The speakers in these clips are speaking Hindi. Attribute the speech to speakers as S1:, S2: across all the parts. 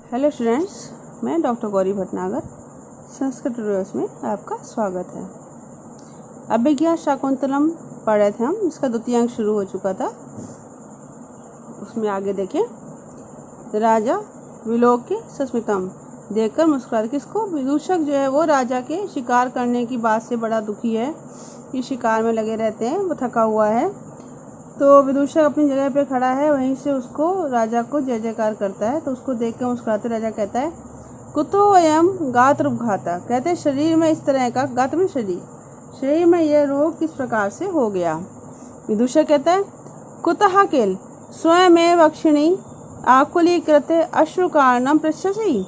S1: हेलो स्टूडेंट्स, मैं डॉक्टर गौरी भटनागर संस्कृत ट्यूटोरियल्स में आपका स्वागत है। अभिज्ञा शाकुंतलम पढ़ रहे थे हम, इसका द्वितीय अंक शुरू हो चुका था। उसमें आगे देखें, राजा विलोक्य सस्मितम, देखकर मुस्कुराते। किसको? विदूषक जो है वो राजा के शिकार करने की बात से बड़ा दुखी है कि शिकार में लगे रहते हैं, वो थका हुआ है। तो विदूषक अपनी जगह पे खड़ा है, वहीं से उसको राजा को जय जयकार करता है। तो उसको देख कर मुस्कुराते राजा कहता है, कुतो अयम गात्रघाता, कहते हैं शरीर में इस तरह का, गात्र में शरीर में यह रोग किस प्रकार से हो गया। विदूषक कहता है, कुतः किल स्वयमेव अक्षिणी आकुलीकृत अश्रु कारणम पृच्छसि,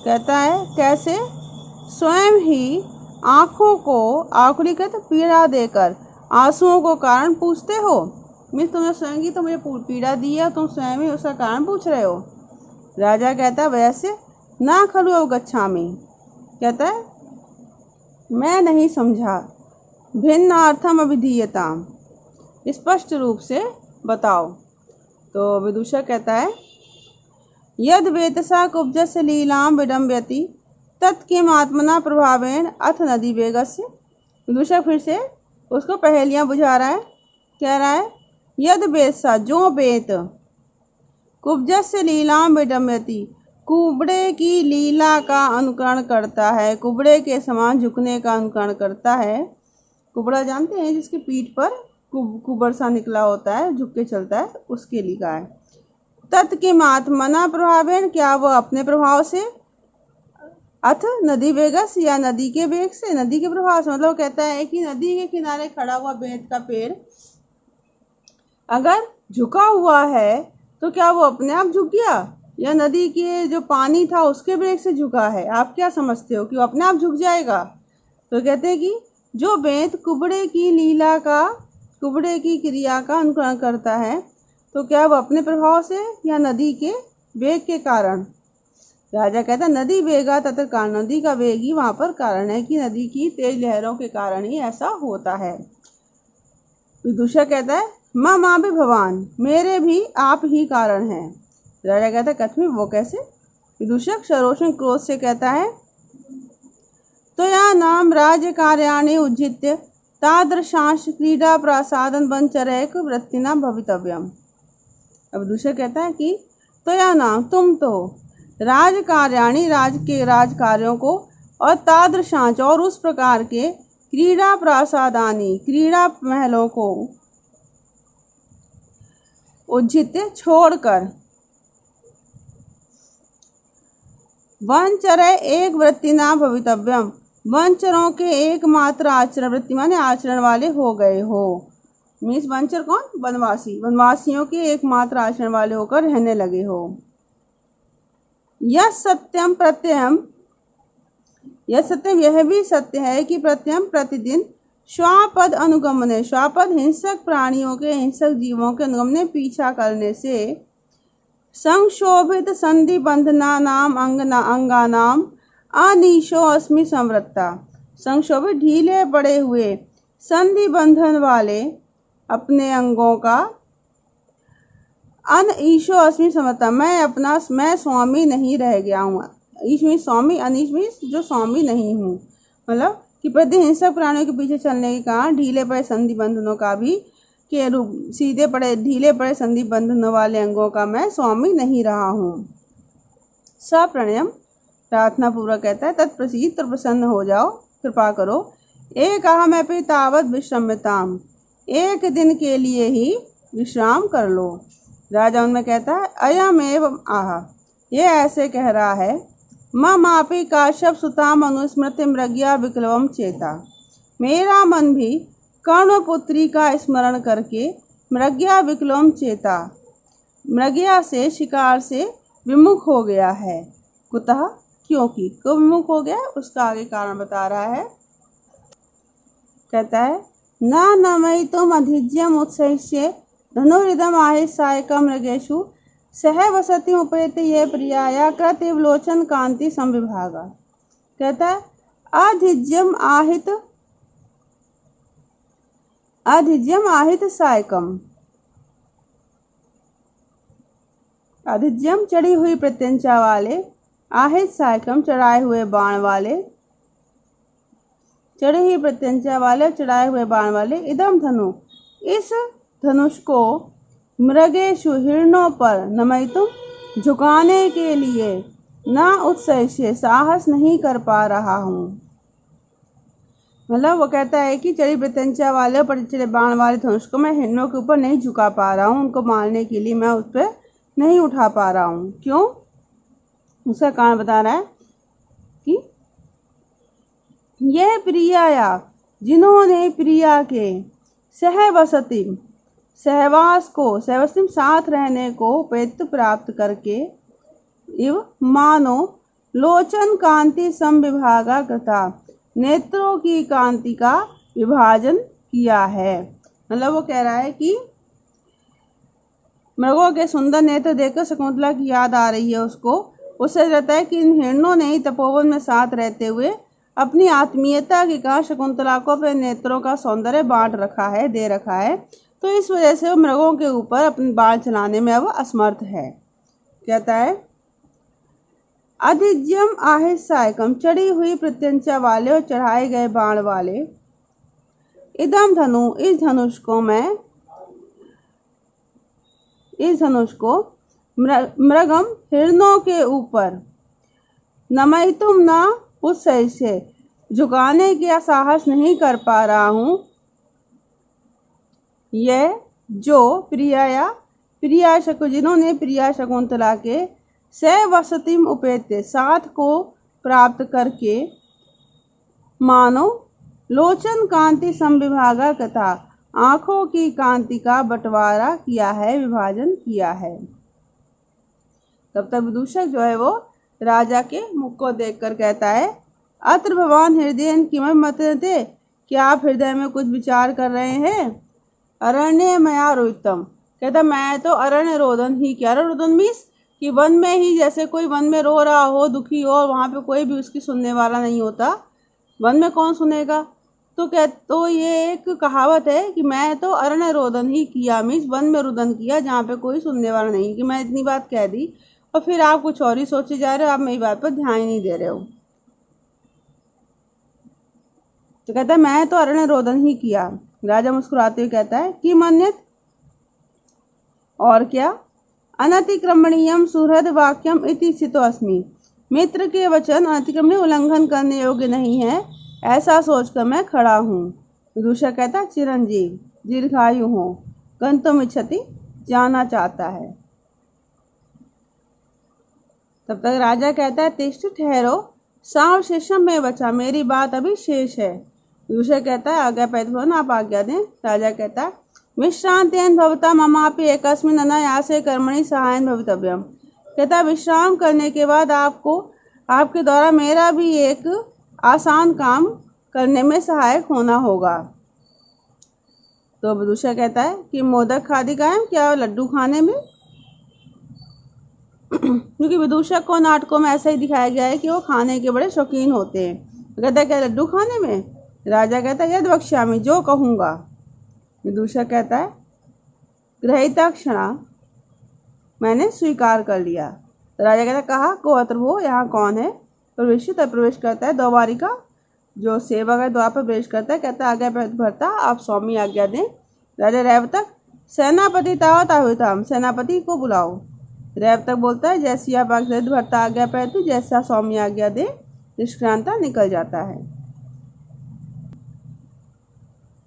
S1: कहता है कैसे स्वयं ही आँखों को आकुलीकृत पीड़ा देकर आंसुओं को कारण पूछते हो। मीन्स तुमने स्वयं की तो मुझे पीड़ा दी है, तुम स्वयं ही उसका कारण पूछ रहे हो। राजा कहता है, वैसे ना खलु अवगच्छामि, कहता है मैं नहीं समझा। भिन्न अर्थम अभिधीयताम, स्पष्ट रूप से बताओ। तो विदूषक कहता है, यद वेतसा कुब्जस्य लीलाम विडम्बयति तत्किम आत्मना प्रभावेन अथ नदी वेगस्य। विदूषक फिर से उसको पहेलियां बुझा रहा है। कह रहा है, यद बेसा, जो बेत, कुब्जस्य लीलाम विडम्बयति, कुबड़े की लीला का अनुकरण करता है, कुबड़े के समान झुकने का अनुकरण करता है। कुबड़ा जानते हैं, जिसकी पीठ पर कुबड़ सा निकला होता है, झुक के चलता है, उसके लिखा है। तत्किम आत्मना प्रभावेन, क्या वो अपने प्रभाव से, अथ नदी वेगस, या नदी के वेग से, नदी के प्रभाव से। मतलब कहता है कि नदी के किनारे खड़ा हुआ बेत का पेड़ अगर झुका हुआ है तो क्या वो अपने आप झुक गया, या नदी के जो पानी था उसके वेग से झुका है? आप क्या समझते हो कि वो अपने आप झुक जाएगा? तो कहते हैं कि जो बेत कुबड़े की लीला का, कुबड़े की क्रिया का अनुकरण करता है, तो क्या वो अपने प्रभाव से या नदी के वेग के कारण? राजा कहता, नदी वेगा तत्र कारण, नदी का वेग ही वहां पर कारण है, कि नदी की तेज लहरों के कारण ही ऐसा होता है। विदूषक कहता है, माँ भी भगवान, मेरे भी आप ही कारण हैं। राजा कहता है, कथमी, वो कैसे? विदूषक सरोषण क्रोध से कहता है, तो या नाम राज्य कार्याणि उज्जित्य तादृशांश क्रीडा प्रसादन वंचरैक वृत्तिना भवितव्यम। अब विदूषक कहता है कि तो या नाम, तुम तो राजकार्याणी, राज के राजकार्यों को, और तादृशांच, और उस प्रकार के, क्रीड़ा प्रासादानी, क्रीड़ा महलों को, उज्जित, छोड़कर, वंचरे एक वृत्ति ना भवितव्यम, वंचरों के एकमात्र आचरण, वृत्ति माने आचरण वाले हो गए हो। मीन्स वंचर कौन? वनवासी, वनवासियों के एकमात्र आचरण वाले होकर रहने लगे हो। यह सत्यम प्रत्ययम, यह सत्यम, यह भी सत्य है कि प्रत्ययम प्रतिदिन श्वापद अनुगमने, श्वापद हिंसक प्राणियों के, हिंसक जीवों के अनुगमने, पीछा करने से, संक्षोभित संधि बंधना नाम अंगानाम अनीशो अस्मि संवृत्ता, संक्षोभित ढीले पड़े हुए संधि बंधन वाले अपने अंगों का, अन ईशो अस्मि समता, मैं स्वामी नहीं रह गया हूँ। ईश में स्वामी, अनिश में जो स्वामी नहीं हूँ, मतलब कि प्रति हिंसक प्राणियों के पीछे चलने के कारण ढीले पड़े संधि बंधनों का भी के रूप, सीधे पड़े ढीले पड़े संधि बंधनों वाले अंगों का मैं स्वामी नहीं रहा हूँ। सप्रणयम, प्रार्थना पूर्वक कहता है, तत्प्रसीद, तो प्रसन्न हो जाओ, कृपा करो। एक अहम अपि तावत विश्रम्यताम, एक दिन के लिए ही विश्राम कर लो। राजा उनमें कहता है, अयम एवं आह, ये ऐसे कह रहा है, ममापि काश्यप सुताम अनुस्मृति मृग्या विक्लवम चेता, मेरा मन भी कर्ण पुत्री का स्मरण करके मृग्या विक्लवम चेता, मृग्या से, शिकार से विमुख हो गया है। कुतः, क्योंकि, क्यों विमुख हो गया, उसका आगे कारण बता रहा है। कहता है, न नमई तुम अधिज्यम उत्सहिष्ये धनुरिदम आहे सायकम मृगेशु सह वसति उपेत ये प्रियाया कृतिव लोचन कांति संविभागा। कहता है, अधिज्यम आहित सायकम, अधिज्यम चढ़ी हुई प्रत्यंचा वाले, आहित सायकम चढ़ाए हुए बाण वाले, चढ़ी हुई प्रत्यंचा वाले चढ़ाए हुए बाण वाले, इदम धनु इस धनुष को मृगेशु हिरणों पर नमयितुम झुकाने के लिए न उत्साह से साहस नहीं कर पा रहा हूँ। मतलब वो कहता है कि चढ़ी प्रत्यंचा वाले और चढ़े बाण वाले धनुष को मैं हिरणों के ऊपर नहीं झुका पा रहा हूँ, उनको मारने के लिए मैं उस पर नहीं उठा पा रहा हूँ। क्यों? उसका कारण बता रहा है कि यह प्रिया जिन्होंने प्रिया के सहवसतिम सहवास को सहवसतिम साथ रहने को उपेत्त प्राप्त करके इव मानो लोचन कांति समविभागा कृता नेत्रों की कांति का विभाजन किया है। मतलब वो कह रहा है कि मृगों के सुंदर नेत्र देखकर शकुंतला की याद आ रही है उसको। उससे रहता है कि इन हिरणों ने ही तपोवन में साथ रहते हुए अपनी आत्मीयता के कारण शकुंतला को अपने नेत्रों का सौंदर्य बांट रखा है, दे रखा है। तो इस वजह से वो मृगों के ऊपर अपने बाण चलाने में अब असमर्थ है। कहता है अधिज्यम आहे सायकम चढ़ी हुई प्रत्यंचा वाले और चढ़ाए गए बाण वाले, इदम धनु इस धनुष को मृगम हिरणों के ऊपर नमयितुम न उत्साह से झुकाने का साहस नहीं कर पा रहा हूँ। यह जो जिन्होंने प्रिया शकुंतला के सवसतिम उपेत्य साथ को प्राप्त करके मानो लोचन कांति समविभागा कथा आंखों की कांति का बंटवारा किया है, विभाजन किया है। तब तक विदूषक जो है वो राजा के मुख को देखकर कहता है अत्र भगवान हृदय किमपि मन्यते, क्या आप हृदय में कुछ विचार कर रहे हैं? अरण्य मया रोहितम, कहता मैं तो अरण्य रोदन ही किया। रोदन मीन्स कि वन में ही, जैसे कोई वन में रो रहा हो, दुखी हो, और वहाँ पे कोई भी उसकी सुनने वाला नहीं होता, वन में कौन सुनेगा? तो ये एक कहावत है कि मैं तो अरण्य रोदन ही किया, मीन्स वन में रुदन किया जहाँ पे कोई सुनने वाला नहीं। कि मैं इतनी बात कह दी और फिर आप कुछ और ही सोचे जा रहे हो, आप मेरी बात पर ध्यान ही नहीं दे रहे हो। तो कहता है मैं तो अरण्य रोदन ही किया। राजा मुस्कुराते हुए कहता है कि मन्यत, और क्या? अनतिक्रमणीयम सुहृद वाक्यम इति स्थितो अस्मि, मित्र के वचन अतिक्रमणीय उल्लंघन करने योग्य नहीं है, ऐसा सोचकर मैं खड़ा हूँ। दूसरा कहता चिरंजीव दीर्घायु हो, गंतुम इच्छति जाना चाहता है। तब तक राजा कहता है तिष्ठ ठहरो, सावशेषम में बचा, मेरी बात अभी शेष है। दूसरा कहता है आज्ञा पैदा आप आज्ञा दें। राजा कहता है विश्रांतेन भवता ममापि एकस्मिन् अनायासे कर्मणि सहायन भवितव्यम, कहता विश्राम करने के बाद आपके द्वारा मेरा भी एक आसान काम करने में सहायक होना होगा। तो दूसरा कहता है कि मोदक खादी कायम, क्या लड्डू खाने में? क्योंकि विदूषक को नाटकों में ऐसा ही दिखाया गया है कि वो खाने के बड़े शौकीन होते हैं। कहता है क्या लड्डू खाने में? राजा कहता है यद वक्ष्यामि, जो कहूँगा। विदूषक कहता है ग्रहीता क्षणा, मैंने स्वीकार कर लिया। तो राजा कहता है कहा को अत्र हो, यहाँ कौन है? प्रवेशित प्रवेश करता है द्वारिका, जो सेवक है द्वार पर प्रवेश करता है। कहता है आज्ञा भरता आप स्वामी आज्ञा दें। राजा रैवतक सेनापति तावत आहुताम, सेनापति को बुलाओ। रैवतक बोलता है जैसी आप भरता आज्ञा पैतु, जैसा स्वामी आज्ञा दे। निष्क्रांता निकल जाता है।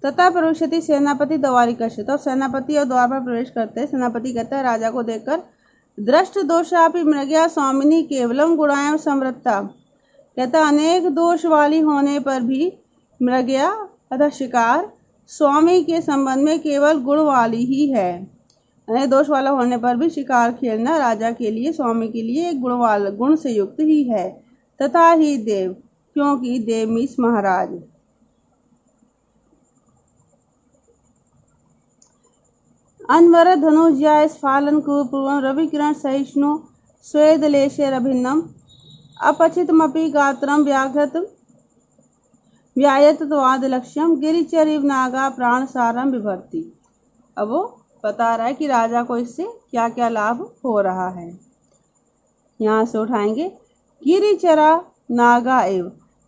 S1: तथा प्रवेशति सेनापति द्वारिका से, तो सेनापति और द्वार पर प्रवेश करते हैं। सेनापति कहता है राजा को देखकर दृष्ट दोषापि मृग्या स्वामिनी केवलम गुणायम समृत्ता, कहता अनेक दोष वाली होने पर भी मृग्या अर्थात शिकार स्वामी के संबंध में केवल गुण वाली ही है। अनेक दोष वाला होने पर भी शिकार खेलना राजा के लिए, स्वामी के लिए एक गुण से युक्त ही है। तथा ही देव, क्योंकि देव मीस महाराज। अनवर धनुज्या स्फालन पूर्वं रवि किरण सहिष्णु स्वेद लेशेरभिन्नम अपचितमपि गात्रम व्याघ्रत व्यायत वाद लक्ष्यम गिरिचरिव नागा प्राण सारम विभर्ति। अब वो बता रहा है कि राजा को इससे क्या क्या लाभ हो रहा है। यहाँ से उठाएंगे, गिरिचरा नागा एव,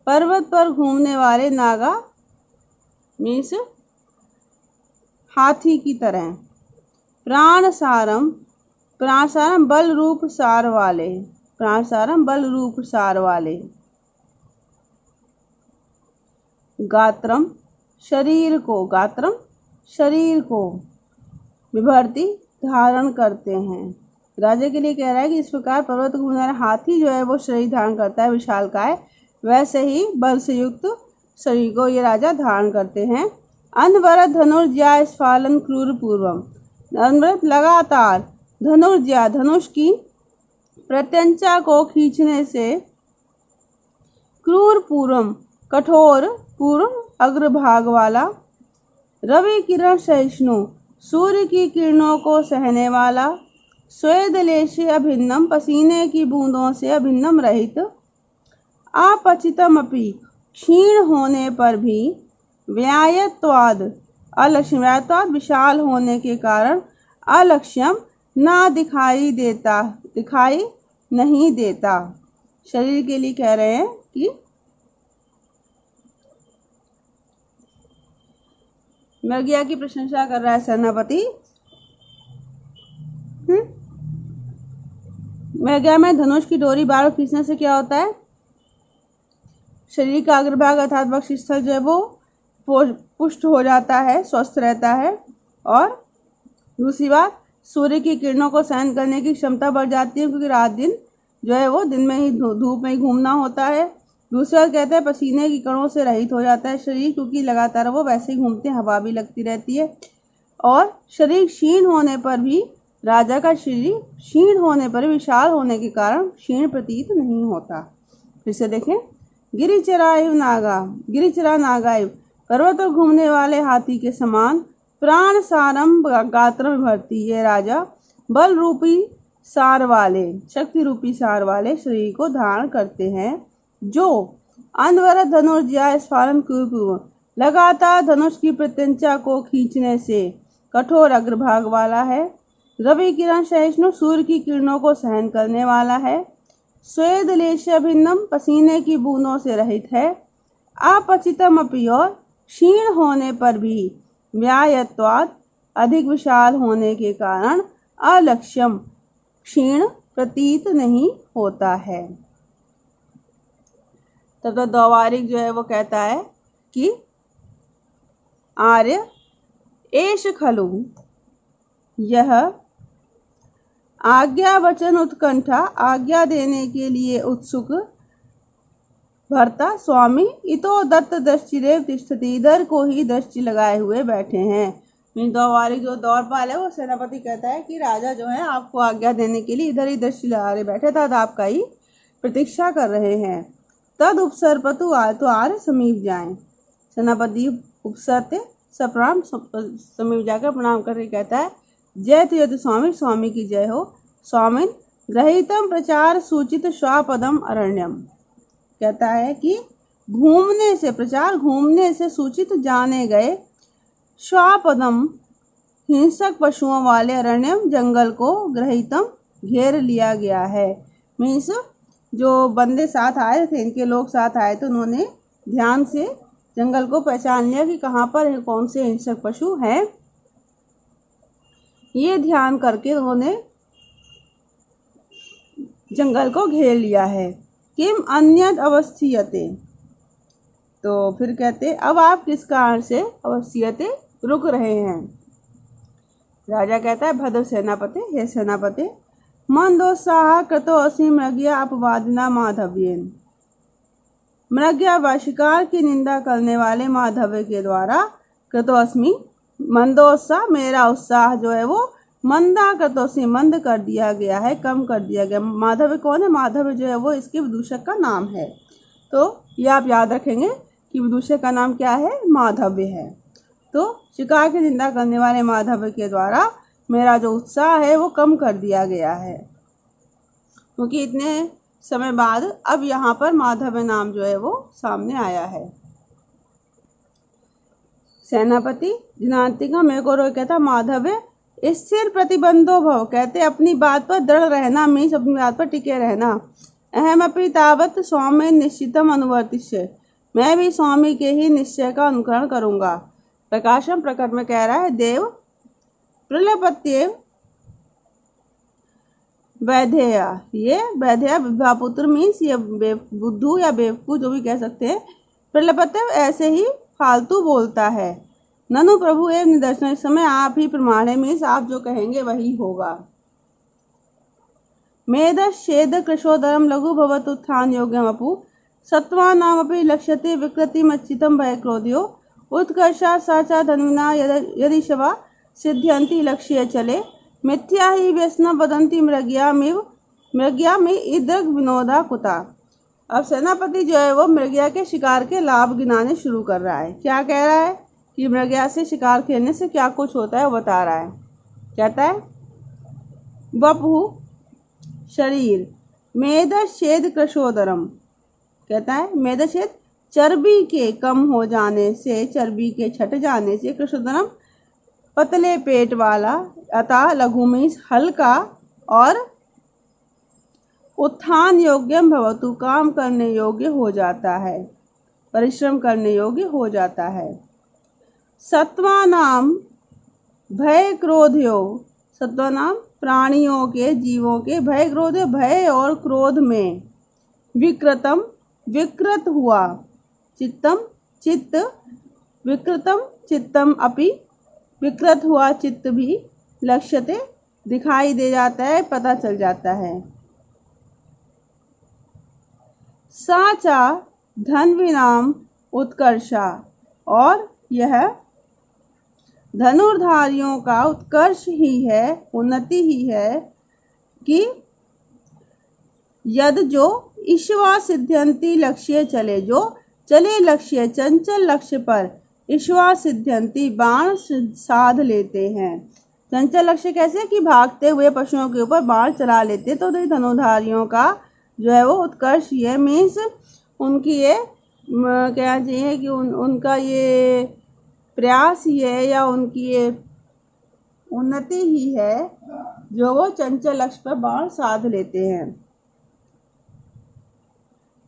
S1: पर्वत पर घूमने वाले नागा मीन्स हाथी की तरह। प्राणसारम, प्राणसारम बल रूप सार वाले, प्राणसारम बल रूप सार वाले। गात्रम शरीर को, गात्रम शरीर को, विभर्ति धारण करते हैं। राजा के लिए कह रहा है कि इस प्रकार पर्वत घूमने वाला हाथी जो है वो शरीर धारण करता है विशालकाय, वैसे ही बल से युक्त शरीर को ये राजा धारण करते हैं। अनवरत धनुर्जया स्फालन क्रूर पूर्वम, अनवरत लगातार धनुर्जया धनुष की प्रत्यंचा को खींचने से, क्रूर पूर्वम कठोर, पूर्व अग्रभाग वाला, रवि किरण सहिष्णु सूर्य की किरणों को सहने वाला, स्वेदलेशे अभिन्नम पसीने की बूंदों से अभिन्नम रहित, अपचितम अपि क्षीण होने पर भी, व्यायत्वाद अलक्ष्यम, व्यायत्वाद विशाल होने के कारण, अलक्ष्यम ना दिखाई देता, दिखाई नहीं देता। शरीर के लिए कह रहे हैं कि मृगया की प्रशंसा कर रहा है सेनापति। मृगया में धनुष की डोरी बार खींचने से क्या होता है, शरीर का अग्रभाग अर्थात वक्षस्थल जो है वो पुष्ट हो जाता है, स्वस्थ रहता है। और दूसरी बात, सूर्य की किरणों को सहन करने की क्षमता बढ़ जाती है, क्योंकि रात दिन जो है वो दिन में ही धूप में ही घूमना होता है। दूसरा कहते हैं पसीने की कणों से रहित हो जाता है शरीर, क्योंकि लगातार वो वैसे ही घूमते हैं, हवा भी लगती रहती है। और शरीर क्षीण होने पर भी, राजा का शरीर क्षीण होने पर, विशाल होने के कारण क्षीण प्रतीत नहीं होता। फिर से देखें, गिरिचरायु नागा, गिरिचरा नागायु पर्वत पर घूमने वाले हाथी के समान, प्राण सारम गात्र भरती, ये राजा बल रूपी सार वाले, शक्ति रूपी सार वाले शरीर को धारण करते हैं, जो अनवरत धनुर्जया स्फालन पूर्व, लगातार धनुष की प्रत्यंचा को खींचने से कठोर अग्रभाग वाला है, रवि किरण सहिष्णु सूर्य की किरणों को सहन करने वाला है, स्वेद लेश्य भिन्नम पसीने की बूंदों से रहित है, अपचितम अपि और क्षीण होने पर भी, व्यायत्वाद अधिक विशाल होने के कारण, अलक्ष्यम क्षीण प्रतीत नहीं होता है। तब तो द्वारिक जो है वो कहता है कि आर्य एष खलु, यह आज्ञा वचन उत्कंठा, आज्ञा देने के लिए उत्सुक भरता स्वामी, इतो दत्त दृष्टिरेव तिष्ठति, इधर को ही दृष्टि लगाए हुए बैठे हैं। द्वारिक जो द्वारपाल है वो सेनापति कहता है कि राजा जो है आपको आज्ञा देने के लिए इधर ही दृष्टि लगाए बैठे था, आपका ही प्रतीक्षा कर रहे हैं। तद उपसर्पतु तो आर्य समीप जाएं, सेनापति उपसरते सप्रणाम समीप जाकर प्रणाम करके कहता है, जय तुयत स्वामी, स्वामी की जय हो। स्वामिन ग्रहीतम प्रचार सूचित स्वापदम अरण्यम, कहता है कि घूमने से, प्रचार घूमने से सूचित जाने गए, स्वापदम हिंसक पशुओं वाले, अरण्यम जंगल को, ग्रहीतम घेर लिया गया है। मीन्स जो बंदे साथ आए थे, इनके लोग साथ आए तो उन्होंने ध्यान से जंगल को पहचान लिया कि कहाँ पर कौन से हिंसक पशु हैं, ये ध्यान करके उन्होंने जंगल को घेर लिया है। किम अन्यद अवस्थियते, तो फिर कहते अब आप किस कारण से अवस्थियते रुक रहे हैं। राजा कहता है, भद्र सेनापति, हे सेनापति, मंदोत्साह कृतो असि मृगया अपवादिना माधव्येन, मृगया व शिकार की निंदा करने वाले माधव्य के द्वारा, कृतो अस्मि मंदोत्साह, मेरा उत्साह जो है वो मंदा कृतो से मंद कर दिया गया है, कम कर दिया गया। माधव्य कौन है, माधव्य जो है वो इसके विदूषक का नाम है। तो ये आप याद रखेंगे कि विदूषक का नाम क्या है, माधव्य है। तो शिकार की निंदा करने वाले माधव्य के द्वारा मेरा जो उत्साह है वो कम कर दिया गया है, क्योंकि इतने समय बाद अब यहाँ पर माधव्य नाम जो है वो सामने आया है। सेनापति जिनांतिका मेरे को कहता, माधव्य स्थिर प्रतिबंधो भव, कहते अपनी बात पर दृढ़ रहना, मीन्स अपनी बात पर टिके रहना। अहमपि तावत् स्वामी निश्चितम अनुवर्तिष्ये, मैं भी स्वामी के ही निश्चय का अनुकरण करूंगा। प्रकाशम प्रकट में कह रहा है देव प्रलपत्येव वैधेया, ये वैधेया विद्वापुत्र मीन्स ये बुद्धू या बेवकूफ जो भी कह सकते हैं। प्रलपत्येव ऐसे ही फालतू बोलता है। ननु प्रभु एवं निदर्शन, इस समय आप ही प्रमाण है, मीन्स आप जो कहेंगे वही होगा। मेद शेद कृशोदरम लघु भवत उत्थान योग्यम अपु सत्वानामपि लक्ष्यते विकृति मच्चितम भय क्रोध्यो उत्कर्षा साचा धन्विना यदि शवा सिद्ध्यंति लक्ष्य चले मिथ्या ही व्यसना वदंती मृग्या में इदृग विनोदा कुता। अब सेनापति जो है वो मृग्या के शिकार के लाभ गिनाने शुरू कर रहा है। क्या कह रहा है कि मृग्या से शिकार खेलने से क्या कुछ होता है वो बता रहा है। कहता है वपु शरीर, मेदच्छेद कृशोदरम, कहता है मेदच्छेद चर्बी के कम हो जाने से, चर्बी के छट जाने से, कृशोदरम पतले पेट वाला, अतः लघु मीन्स हल्का, और उत्थान योग्यम भवतु काम करने योग्य हो जाता है, परिश्रम करने योग्य हो जाता है। सत्वानाम भय क्रोध्यो, सत्वानाम प्राणियों के, जीवों के, भय क्रोध, भय और क्रोध में, विकृतम विकृत हुआ, चित्तम चित्त, विकृतम चित्तम अपि, विकृत हुआ चित्त भी, लक्ष्यते दिखाई दे जाता है, पता चल जाता है। साचा धन्विनाम उत्कर्षा, और यह धनुर्धारियों का उत्कर्ष ही है, उन्नति ही है कि यद जो ईश्वा सिद्ध्यंती लक्ष्य चले, जो चले लक्ष्य, चंचल लक्ष्य पर, ईश्वा सिद्ध्यंती बाण साध लेते हैं। चंचल लक्ष्य कैसे कि भागते हुए पशुओं के ऊपर बाण चला लेते, तो धनुर्धारियों का जो है वो उत्कर्ष ये मीन्स उनकी ये कहना चाहिए कि उनका ये प्रयास ही है या उनकी ये उन्नति ही है जो वो चंचल लक्ष्य पर बाण साध लेते हैं।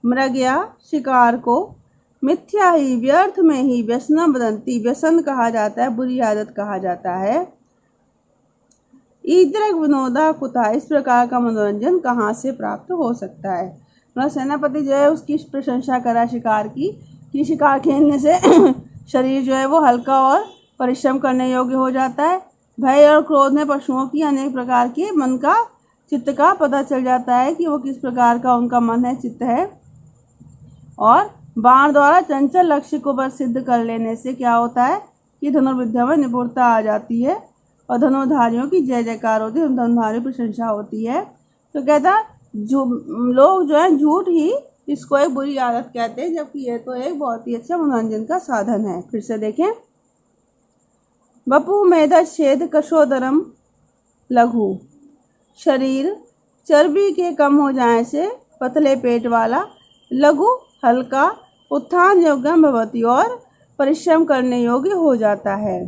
S1: मृग्या शिकार को मिथ्या ही, व्यर्थ में ही, व्यसना बदंती, व्यसन कहा जाता है, बुरी आदत कहा जाता है। ईदृग विनोदा कुता, इस प्रकार का मनोरंजन कहाँ से प्राप्त हो सकता है। सेनापति जो है उसकी प्रशंसा करा शिकार की कि शिकार खेलने से शरीर जो है वो हल्का और परिश्रम करने योग्य हो जाता है। भय और क्रोध में पशुओं की अनेक प्रकार के मन का, चित्त का पता चल जाता है कि वो किस प्रकार का उनका मन है, चित्त है। और बाण द्वारा चंचल लक्ष्य को बस सिद्ध कर लेने से क्या होता है कि धनुर्विद्या में निपुणता आ जाती है और धनुर्धारियों की जय जयकार होती है, धनुर्धारियों की प्रशंसा होती है। तो कहता जो लोग जो है झूठ ही इसको एक बुरी आदत कहते हैं, जबकि ये तो एक बहुत ही अच्छा मनोरंजन का साधन है। फिर से देखें, वपु मेदच्छेद कृशोदरम लघु, शरीर चर्बी के कम हो जाने से, पतले पेट वाला, लघु हल्का, उत्थान योग्यम भवति और परिश्रम करने योग्य हो जाता है।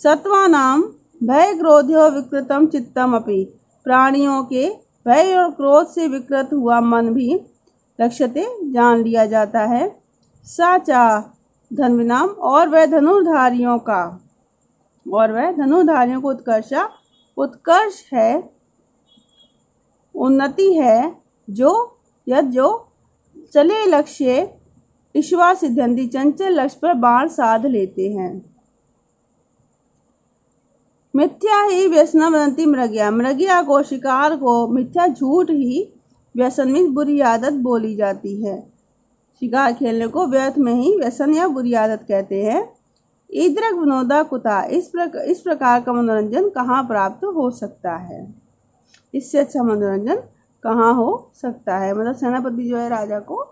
S1: सत्वानाम भय क्रोध्यो विकृतम चित्तम अपि, प्राणियों के भय और क्रोध से विकृत हुआ मन भी लक्ष्यते जान लिया जाता है। साचा धन्विनाम, और वह धनुर्धारियों का, और वह धनुर्धारियों को उत्कर्षा, उत्कर्ष है, उन्नति है, जो यद जो चले लक्ष्य ईश्वा सिद्ध्यंती, चंचल लक्ष्य पर बाण साध लेते हैं। मिथ्या ही व्यसना वदंती मृग्या, मृग्या को, शिकार को मिथ्या झूठ ही व्यसन में बुरी आदत बोली जाती है। शिकार खेलने को व्यर्थ में ही व्यसन या बुरी आदत कहते हैं। ईदृग विनोदा कुता, इस प्रकार का मनोरंजन कहाँ प्राप्त हो सकता है, इससे अच्छा मनोरंजन कहाँ हो सकता है। मतलब सेनापति जो है राजा को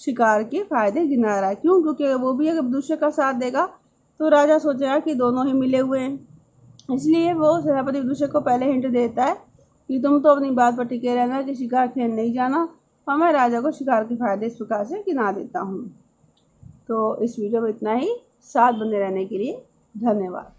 S1: शिकार के फायदे गिना रहा है। क्यों? क्योंकि वो भी अगर दूसरे का साथ देगा तो राजा सोचेगा कि दोनों ही मिले हुए हैं, इसलिए वो सेनापति दूसरे को पहले हिंट देता है कि तुम तो अपनी बात पर टिके रहना कि शिकार खेल नहीं जाना, और मैं राजा को शिकार के फायदे इस प्रकार से गिना देता हूँ। तो इस वीडियो में इतना ही। साथ बने रहने के लिए धन्यवाद।